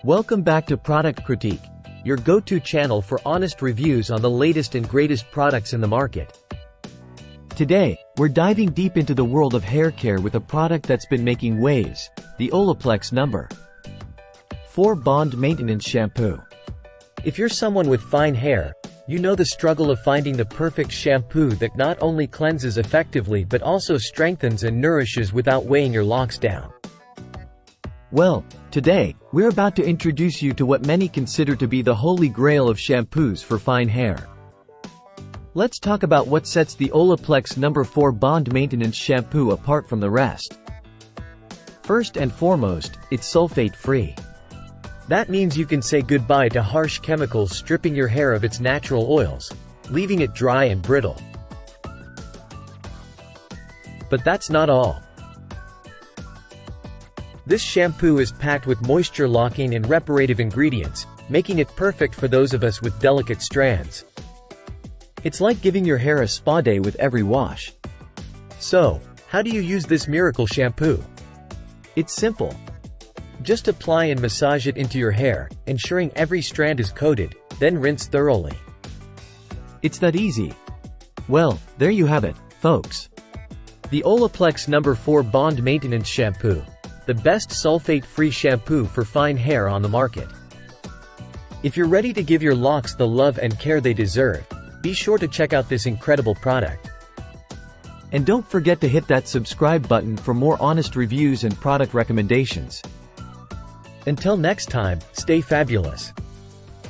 Welcome back to Product Critique, your go-to channel for honest reviews on the latest and greatest products in the market. Today, we're diving deep into the world of hair care with a product that's been making waves, the Olaplex No. 4 Bond Maintenance Shampoo. If you're someone with fine hair, you know the struggle of finding the perfect shampoo that not only cleanses effectively but also strengthens and nourishes without weighing your locks down. Well, today, we're about to introduce you to what many consider to be the holy grail of shampoos for fine hair. Let's talk about what sets the Olaplex No. 4 Bond Maintenance Shampoo apart from the rest. First and foremost, it's sulfate-free. That means you can say goodbye to harsh chemicals stripping your hair of its natural oils, leaving it dry and brittle. But that's not all. This shampoo is packed with moisture-locking and reparative ingredients, making it perfect for those of us with delicate strands. It's like giving your hair a spa day with every wash. So, how do you use this miracle shampoo? It's simple. Just apply and massage it into your hair, ensuring every strand is coated, then rinse thoroughly. It's that easy. Well, there you have it, folks. The Olaplex No. 4 Bond Maintenance Shampoo. The best sulfate-free shampoo for fine hair on the market. If you're ready to give your locks the love and care they deserve, be sure to check out this incredible product. And don't forget to hit that subscribe button for more honest reviews and product recommendations. Until next time, stay fabulous.